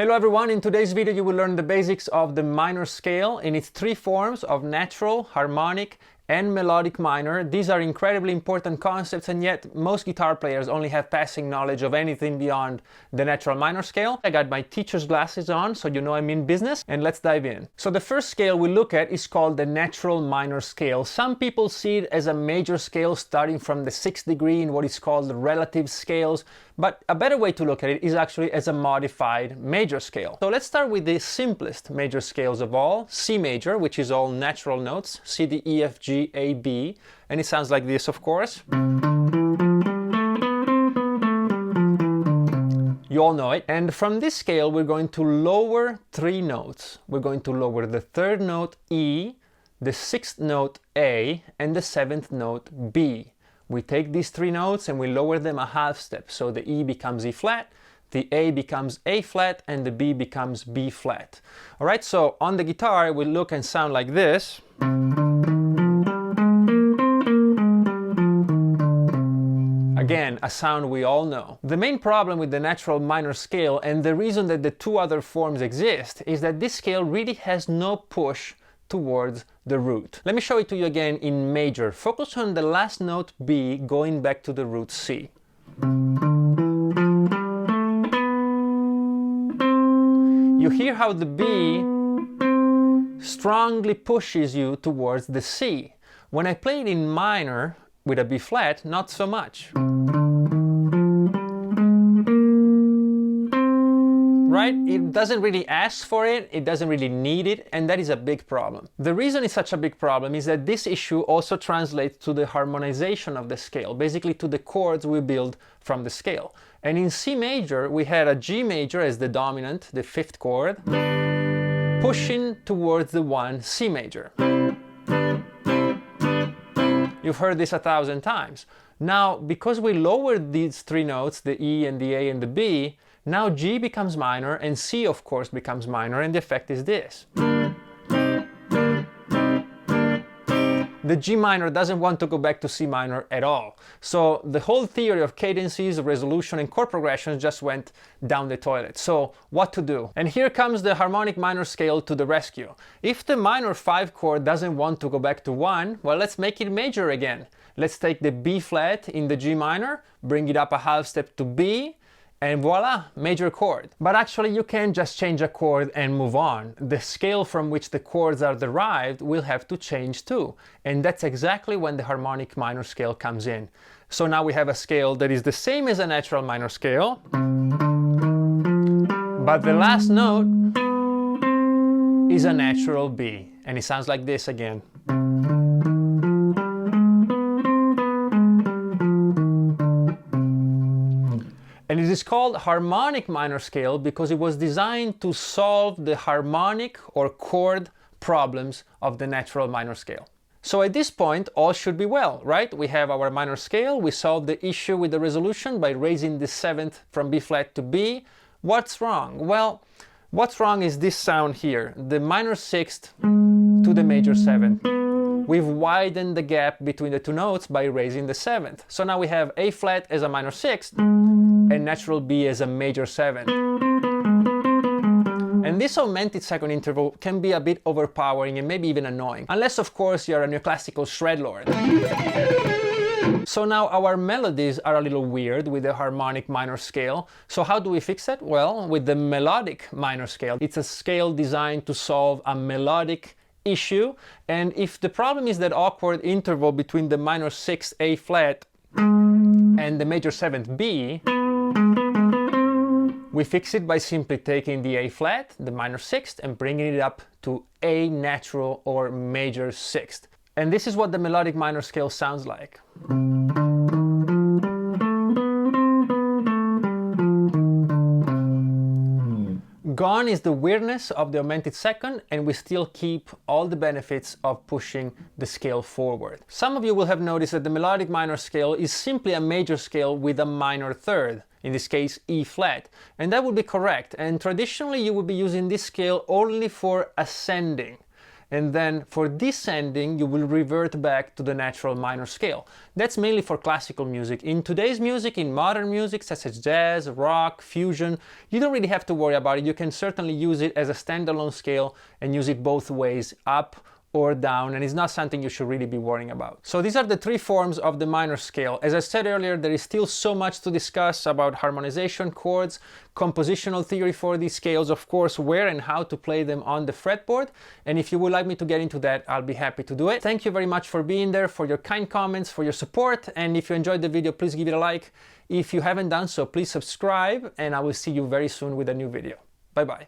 Hello everyone, in today's video you will learn the basics of the minor scale in its three forms of natural, harmonic, and melodic minor. These are incredibly important concepts, and yet most guitar players only have passing knowledge of anything beyond the natural minor scale. I got my teacher's glasses on, so you know I'm in business, and let's dive in. So the first scale we look at is called the natural minor scale. Some people see it as a major scale starting from the 6th degree in what is called the relative scales, but a better way to look at it is actually as a modified major scale. So let's start with the simplest major scales of all, C major, which is all natural notes, C, D, E, F, G, A, B, and it sounds like this, of course. You all know it. And from this scale, we're going to lower three notes. We're going to lower the third note E, the sixth note A, and the seventh note B. We take these three notes and we lower them a half step. So the E becomes E flat, the A becomes A flat, and the B becomes B flat. All right, so on the guitar, it will look and sound like this. Again, a sound we all know. The main problem with the natural minor scale, and the reason that the two other forms exist, is that this scale really has no push towards the root. Let me show it to you again in major. Focus on the last note B going back to the root C. You hear how the B strongly pushes you towards the C. When I play it in minor with a B flat, not so much. Right? It doesn't really ask for it, it doesn't really need it, and that is a big problem. The reason it's such a big problem is that this issue also translates to the harmonization of the scale, basically to the chords we build from the scale. And in C major, we had a G major as the dominant, the fifth chord, pushing towards the one C major. You've heard this 1,000 times. Now, because we lowered these three notes, the E and the A and the B, now G becomes minor and C, of course, becomes minor, and the effect is this. The G minor doesn't want to go back to C minor at all. So the whole theory of cadences, resolution, and chord progressions just went down the toilet. So what to do? And here comes the harmonic minor scale to the rescue. If the minor 5 chord doesn't want to go back to 1, well, let's make it major again. Let's take the B flat in the G minor, bring it up a half step to B, and voila, major chord. But actually you can't just change a chord and move on. The scale from which the chords are derived will have to change too. And that's exactly when the harmonic minor scale comes in. So now we have a scale that is the same as a natural minor scale, but the last note is a natural B. And it sounds like this again. And it is called harmonic minor scale because it was designed to solve the harmonic or chord problems of the natural minor scale. So at this point, all should be well, right? We have our minor scale, we solved the issue with the resolution by raising the 7th from B flat to B. What's wrong? Well, what's wrong is this sound here, the minor 6th to the major 7th. We've widened the gap between the two notes by raising the 7th. So now we have A flat as a minor 6th and natural B as a major 7th. And this augmented second interval can be a bit overpowering and maybe even annoying, unless of course you're a neoclassical shred lord. So now our melodies are a little weird with the harmonic minor scale. So how do we fix it? Well, with the melodic minor scale. It's a scale designed to solve a melodic issue, and if the problem is that awkward interval between the minor 6th A flat and the major 7th B, we fix it by simply taking the A flat, the minor 6th, and bringing it up to A natural or major 6th. And this is what the melodic minor scale sounds like. Gone is the weirdness of the augmented second, and we still keep all the benefits of pushing the scale forward. Some of you will have noticed that the melodic minor scale is simply a major scale with a minor third, in this case E flat, and that would be correct. And traditionally you would be using this scale only for ascending. and then for descending you will revert back to the natural minor scale. That's mainly for classical music. In today's music, in modern music such as jazz, rock, fusion, you don't really have to worry about it. You can certainly use it as a standalone scale and use it both ways, up or down, and it's not something you should really be worrying about. So these are the three forms of the minor scale. As I said earlier, there is still so much to discuss about harmonization, chords, compositional theory for these scales, of course, where and how to play them on the fretboard. And if you would like me to get into that, I'll be happy to do it. Thank you very much for being there, for your kind comments, for your support. And if you enjoyed the video, please give it a like. If you haven't done so, please subscribe, and I will see you very soon with a new video. Bye bye.